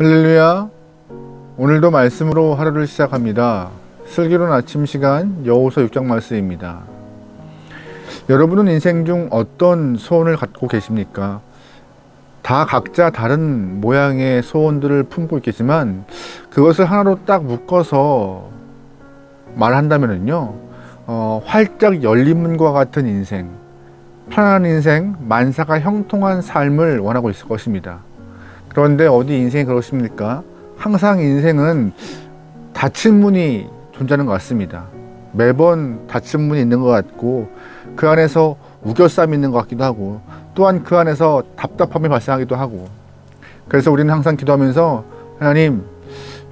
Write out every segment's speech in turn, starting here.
할렐루야. 오늘도 말씀으로 하루를 시작합니다. 슬기로운 아침 시간 여호수아 6장 말씀입니다. 여러분은 인생 중 어떤 소원을 갖고 계십니까? 다 각자 다른 모양의 소원들을 품고 있겠지만 그것을 하나로 딱 묶어서 말한다면요, 활짝 열린 문과 같은 인생, 편안한 인생, 만사가 형통한 삶을 원하고 있을 것입니다. 그런데 어디 인생이 그렇습니까? 항상 인생은 닫힌 문이 존재하는 것 같습니다. 매번 닫힌 문이 있는 것 같고 그 안에서 우겨쌈이 있는 것 같기도 하고 또한 그 안에서 답답함이 발생하기도 하고, 그래서 우리는 항상 기도하면서 하나님,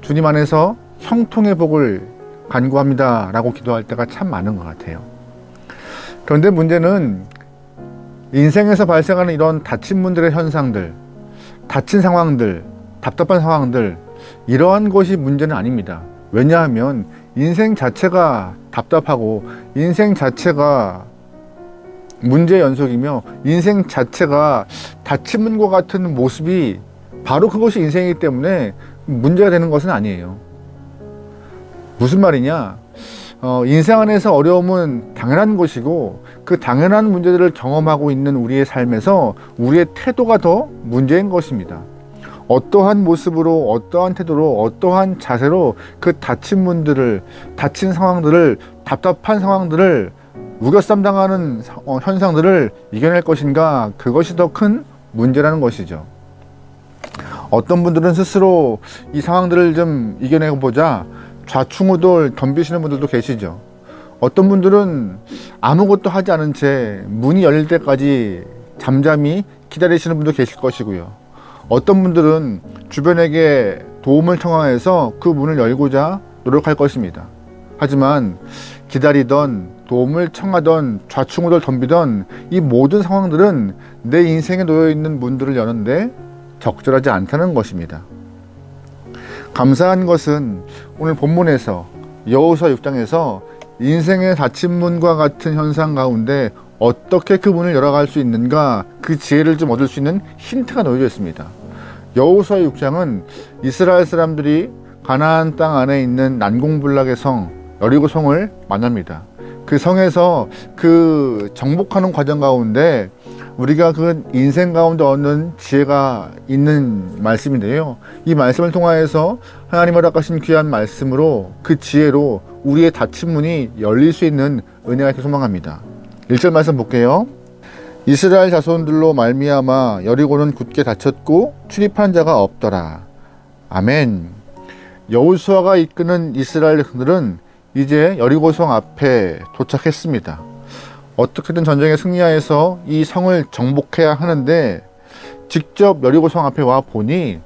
주님 안에서 형통의 복을 간구합니다 라고 기도할 때가 참 많은 것 같아요. 그런데 문제는 인생에서 발생하는 이런 닫힌 문들의 현상들, 닫힌 상황들, 답답한 상황들, 이러한 것이 문제는 아닙니다. 왜냐하면 인생 자체가 답답하고 인생 자체가 문제의 연속이며 인생 자체가 닫힌 문과 같은 모습이 바로 그것이 인생이기 때문에 문제가 되는 것은 아니에요. 무슨 말이냐? 인생 안에서 어려움은 당연한 것이고 그 당연한 문제들을 경험하고 있는 우리의 삶에서 우리의 태도가 더 문제인 것입니다. 어떠한 모습으로, 어떠한 태도로, 어떠한 자세로 그 닫힌 문들을, 닫힌 상황들을, 답답한 상황들을, 우겨쌈 당하는 현상들을 이겨낼 것인가, 그것이 더 큰 문제라는 것이죠. 어떤 분들은 스스로 이 상황들을 좀 이겨내고 보자 좌충우돌 덤비시는 분들도 계시죠. 어떤 분들은 아무것도 하지 않은 채 문이 열릴 때까지 잠잠히 기다리시는 분도 계실 것이고요. 어떤 분들은 주변에게 도움을 청하해서 그 문을 열고자 노력할 것입니다. 하지만 기다리던, 도움을 청하던, 좌충우돌 덤비던 이 모든 상황들은 내 인생에 놓여있는 문들을 여는데 적절하지 않다는 것입니다. 감사한 것은 오늘 본문에서 여호수아 6장에서 인생의 닫힌 문과 같은 현상 가운데 어떻게 그 문을 열어갈 수 있는가, 그 지혜를 좀 얻을 수 있는 힌트가 놓여져 있습니다. 여호수아 6장은 이스라엘 사람들이 가나안 땅 안에 있는 난공불락의 성 여리고 성을 만납니다. 그 성에서 그 정복하는 과정 가운데 우리가 그 인생 가운데 얻는 지혜가 있는 말씀인데요, 이 말씀을 통하여서 하나님 허락하신 귀한 말씀으로 그 지혜로 우리의 닫힌 문이 열릴 수 있는 은혜가 있기를 소망합니다. 1절 말씀 볼게요. 이스라엘 자손들로 말미암아 여리고는 굳게 닫혔고 출입하는 자가 없더라. 아멘. 여호수아가 이끄는 이스라엘 백성들은 이제 여리고성 앞에 도착했습니다. 어떻게든 전쟁에 승리하여서 이 성을 정복해야 하는데 직접 여리고성 앞에 와 보니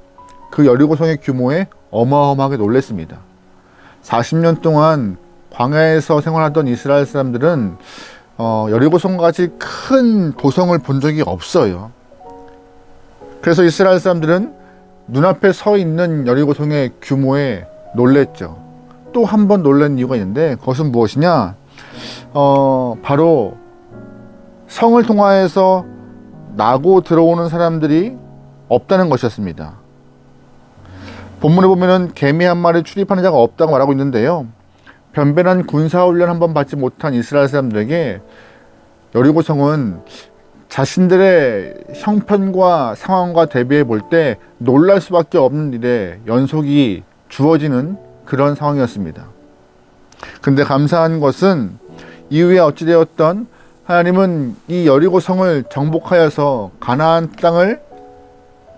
그 여리고성의 규모에 어마어마하게 놀랐습니다. 40년 동안 광야에서 생활하던 이스라엘 사람들은 여리고성같이 큰 도성을 본 적이 없어요. 그래서 이스라엘 사람들은 눈앞에 서 있는 여리고성의 규모에 놀랬죠. 또 한 번 놀란 이유가 있는데 그것은 무엇이냐? 바로 성을 통하여서 나고 들어오는 사람들이 없다는 것이었습니다. 본문에 보면은 개미 한 마리 출입하는 자가 없다고 말하고 있는데요, 변변한 군사훈련 한번 받지 못한 이스라엘 사람들에게 여리고성은 자신들의 형편과 상황과 대비해 볼 때 놀랄 수밖에 없는 일에 연속이 주어지는 그런 상황이었습니다. 근데 감사한 것은 이후에 어찌되었던 하나님은 이 여리고성을 정복하여서 가나안 땅을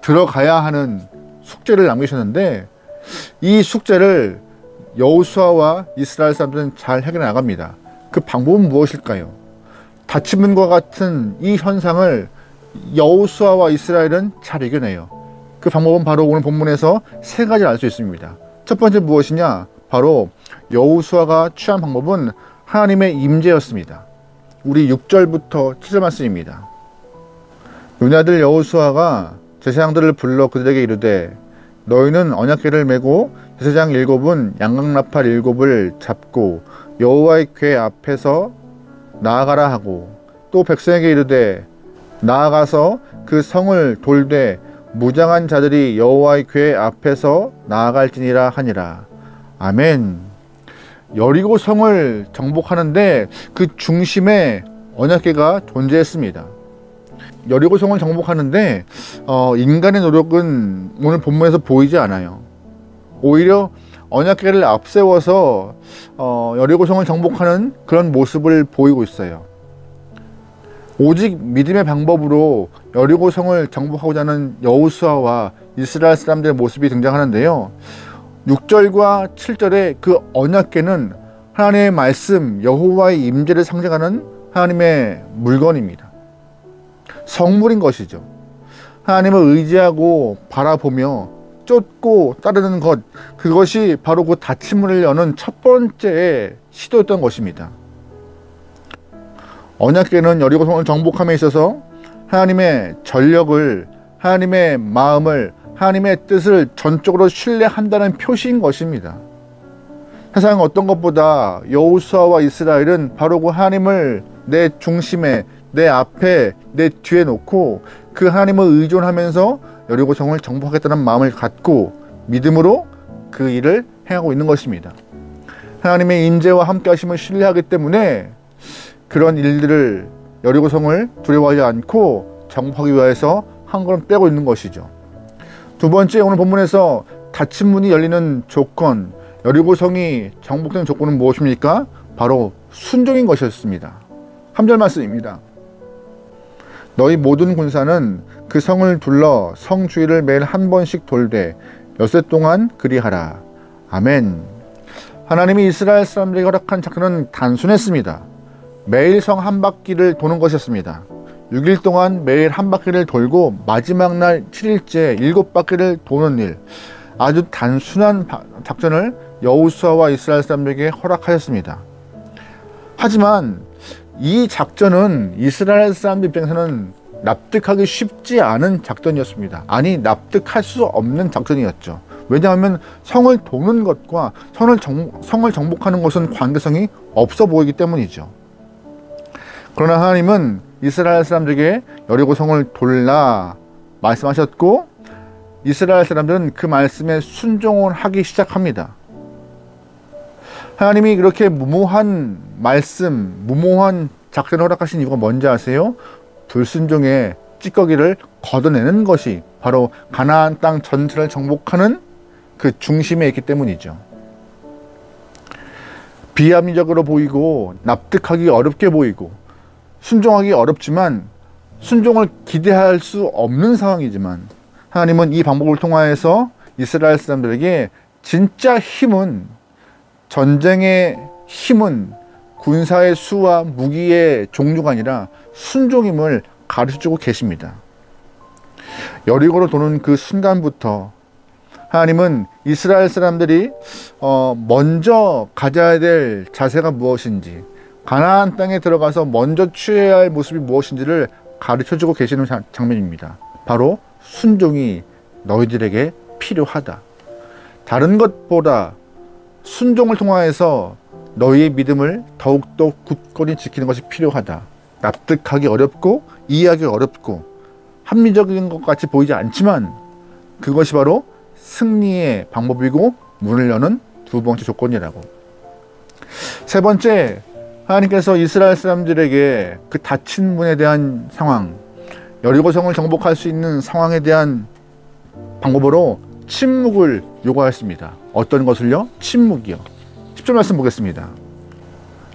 들어가야 하는 숙제를 남기셨는데 이 숙제를 여호수아와 이스라엘 사람들은 잘 해결해 나갑니다. 그 방법은 무엇일까요? 닫힌 문과 같은 이 현상을 여호수아와 이스라엘은 잘 이겨내요. 그 방법은 바로 오늘 본문에서 세 가지를 알 수 있습니다. 첫 번째 무엇이냐? 바로 여호수아가 취한 방법은 하나님의 임재였습니다. 우리 6절부터 7절 말씀입니다. 눈의 아들 여호수아가 제사장들을 불러 그들에게 이르되 너희는 언약궤를 메고 제사장 7은 양각나팔 7을 잡고 여호와의 궤 앞에서 나아가라 하고 또 백성에게 이르되 나아가서 그 성을 돌되 무장한 자들이 여호와의 궤 앞에서 나아갈지니라 하니라. 아멘. 여리고 성을 정복하는데 그 중심에 언약궤가 존재했습니다. 여리고 성을 정복하는데 인간의 노력은 오늘 본문에서 보이지 않아요. 오히려 언약궤를 앞세워서 여리고 성을 정복하는 그런 모습을 보이고 있어요. 오직 믿음의 방법으로 여리고 성을 정복하고자 하는 여호수아와 이스라엘 사람들의 모습이 등장하는데요. 6절과 7절의 그 언약궤는 하나님의 말씀, 여호와의 임재를 상징하는 하나님의 물건입니다. 성물인 것이죠. 하나님을 의지하고 바라보며 쫓고 따르는 것, 그것이 바로 그 닫힌 문을 여는 첫 번째 시도였던 것입니다. 언약궤는 여리고성을 정복함에 있어서 하나님의 전력을, 하나님의 마음을, 하나님의 뜻을 전적으로 신뢰한다는 표시인 것입니다. 세상 어떤 것보다 여호수아와 이스라엘은 바로 그 하나님을 내 중심에, 내 앞에, 내 뒤에 놓고 그 하나님을 의존하면서 여리고성을 정복하겠다는 마음을 갖고 믿음으로 그 일을 행하고 있는 것입니다. 하나님의 임재와 함께 하심을 신뢰하기 때문에 그런 일들을, 여리고성을 두려워하지 않고 정복하기 위해서 한 걸음 빼고 있는 것이죠. 두 번째, 오늘 본문에서 닫힌 문이 열리는 조건, 여리고성이 정복되는 조건은 무엇입니까? 바로 순종인 것이었습니다. 3절 말씀입니다. 너희 모든 군사는 그 성을 둘러 성 주위를 매일 한 번씩 돌되 엿새 동안 그리하라. 아멘. 하나님이 이스라엘 사람들에게 허락한 작전은 단순했습니다. 매일 성 한 바퀴를 도는 것이었습니다. 6일 동안 매일 한 바퀴를 돌고 마지막 날 7일째 7바퀴를 도는 일, 아주 단순한 작전을 여호수아와 이스라엘 사람들에게 허락하였습니다. 하지만 이 작전은 이스라엘 사람들 입장에서는 납득하기 쉽지 않은 작전이었습니다. 아니, 납득할 수 없는 작전이었죠. 왜냐하면 성을 도는 것과 성을 정복하는 것은 관계성이 없어 보이기 때문이죠. 그러나 하나님은 이스라엘 사람들에게 여리고 성을 돌라 말씀하셨고, 이스라엘 사람들은 그 말씀에 순종을 하기 시작합니다. 하나님이 그렇게 무모한 말씀, 무모한 작전을 허락하신 이유가 뭔지 아세요? 불순종의 찌꺼기를 걷어내는 것이 바로 가나안 땅 전체를 정복하는 그 중심에 있기 때문이죠. 비합리적으로 보이고 납득하기 어렵게 보이고 순종하기 어렵지만, 순종을 기대할 수 없는 상황이지만, 하나님은 이 방법을 통하여서 이스라엘 사람들에게 진짜 힘은, 전쟁의 힘은 군사의 수와 무기의 종류가 아니라 순종임을 가르쳐주고 계십니다. 여리고로 도는 그 순간부터 하나님은 이스라엘 사람들이 먼저 가져야 될 자세가 무엇인지, 가나안 땅에 들어가서 먼저 취해야 할 모습이 무엇인지를 가르쳐주고 계시는 장면입니다. 바로 순종이 너희들에게 필요하다. 다른 것보다 순종을 통하여서 너희의 믿음을 더욱더 굳건히 지키는 것이 필요하다. 납득하기 어렵고 이해하기 어렵고 합리적인 것 같이 보이지 않지만 그것이 바로 승리의 방법이고 문을 여는 두 번째 조건이라고. 세 번째, 하나님께서 이스라엘 사람들에게 그 닫힌 문에 대한 상황, 여리고성을 정복할 수 있는 상황에 대한 방법으로 침묵을 요구하였습니다. 어떤 것을요? 침묵이요. 10절 말씀 보겠습니다.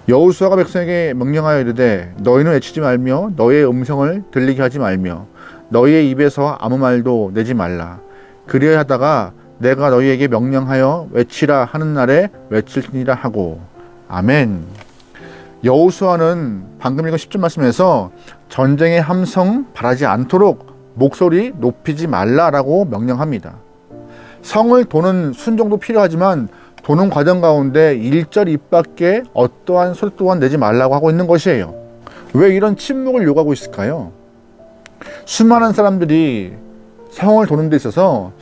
여호수아가 백성에게 명령하여 이르되 너희는 외치지 말며 너희의 음성을 들리게 하지 말며 너희의 입에서 아무 말도 내지 말라. 그리하여 하다가 내가 너희에게 명령하여 외치라 하는 날에 외칠지니라 하고. 아멘. 여호수아는 방금 읽은 10절 말씀에서 전쟁의 함성 바라지 않도록 목소리 높이지 말라라고 명령합니다. 성을 도는 순종도 필요하지만 도는 과정 가운데 1절 입밖에 어떠한 소리 또한 내지 말라고 하고 있는 것이에요. 왜 이런 침묵을 요구하고 있을까요? 수많은 사람들이 성을 도는 데 있어서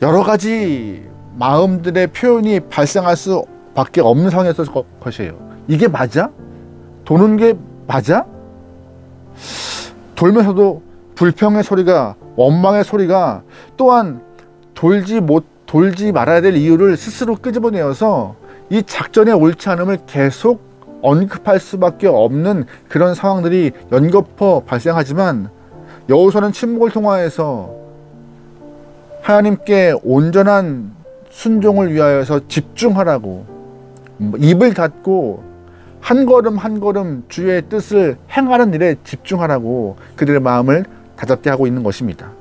여러 가지 마음들의 표현이 발생할 수밖에 없는 상황이었을 것이에요. 이게 맞아? 도는 게 맞아? 돌면서도 불평의 소리가, 원망의 소리가 또한 돌지 말아야 될 이유를 스스로 끄집어내어서 이 작전의 옳지 않음을 계속 언급할 수밖에 없는 그런 상황들이 연거푸 발생하지만, 여호수아는 침묵을 통하여서 하나님께 온전한 순종을 위하여서 집중하라고, 입을 닫고 한 걸음 한 걸음 주의 뜻을 행하는 일에 집중하라고 그들의 마음을 다잡게 하고 있는 것입니다.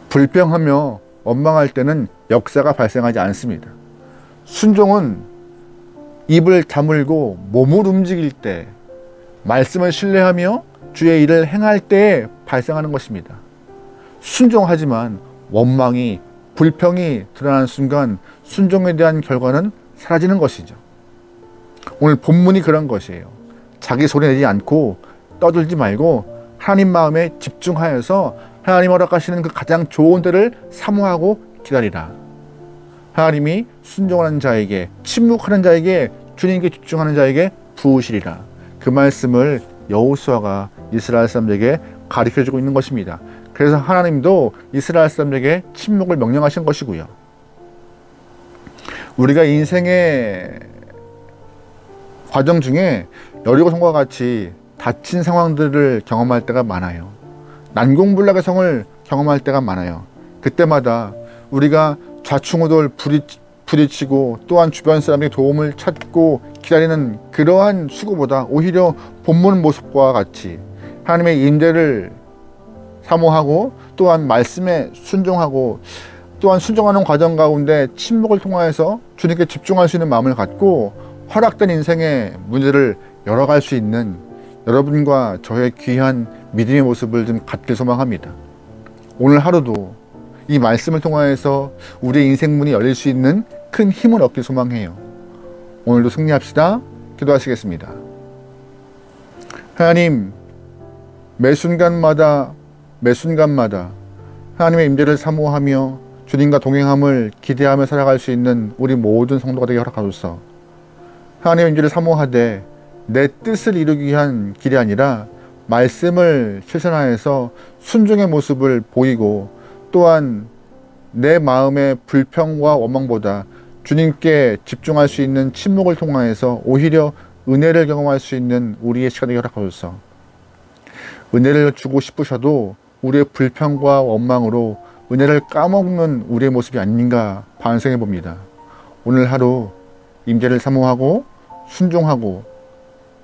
불평하며 원망할 때는 역사가 발생하지 않습니다. 순종은 입을 다물고 몸을 움직일 때, 말씀을 신뢰하며 주의 일을 행할 때에 발생하는 것입니다. 순종하지만 원망이, 불평이 드러나는 순간 순종에 대한 결과는 사라지는 것이죠. 오늘 본문이 그런 것이에요. 자기 소리 내지 않고 떠들지 말고 하나님 마음에 집중하여서 하나님 허락하시는 그 가장 좋은 때를 사모하고 기다리라. 하나님이 순종하는 자에게, 침묵하는 자에게, 주님께 집중하는 자에게 부으시리라. 그 말씀을 여호수아가 이스라엘 사람들에게 가르쳐주고 있는 것입니다. 그래서 하나님도 이스라엘 사람들에게 침묵을 명령하신 것이고요. 우리가 인생의 과정 중에 여리고성과 같이 닫힌 상황들을 경험할 때가 많아요. 난공불락의 성을 경험할 때가 많아요. 그때마다 우리가 좌충우돌 부딪히고 또한 주변 사람의 도움을 찾고 기다리는 그러한 수고보다 오히려 본문 모습과 같이 하나님의 임재를 사모하고 또한 말씀에 순종하고 또한 순종하는 과정 가운데 침묵을 통하여서 주님께 집중할 수 있는 마음을 갖고 허락된 인생의 문제를 열어갈 수 있는 여러분과 저의 귀한 믿음의 모습을 좀 갖길 소망합니다. 오늘 하루도 이 말씀을 통하여서 우리의 인생 문이 열릴 수 있는 큰 힘을 얻길 소망해요. 오늘도 승리합시다. 기도하시겠습니다. 하나님, 매 순간마다 하나님의 임재를 사모하며 주님과 동행함을 기대하며 살아갈 수 있는 우리 모든 성도가 되게 허락하소서. 하나님의 임재를 사모하되 내 뜻을 이루기 위한 길이 아니라 말씀을 실천하여서 순종의 모습을 보이고 또한 내 마음의 불평과 원망보다 주님께 집중할 수 있는 침묵을 통하여서 오히려 은혜를 경험할 수 있는 우리의 시간을 허락하소서. 은혜를 주고 싶으셔도 우리의 불평과 원망으로 은혜를 까먹는 우리의 모습이 아닌가 반성해 봅니다. 오늘 하루 임재를 사모하고 순종하고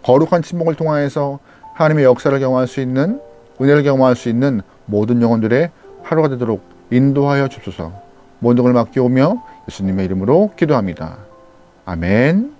거룩한 침묵을 통하여서 하나님의 역사를 경험할 수 있는, 은혜를 경험할 수 있는 모든 영혼들의 하루가 되도록 인도하여 주소서. 모든 걸 맡기오며 예수님의 이름으로 기도합니다. 아멘.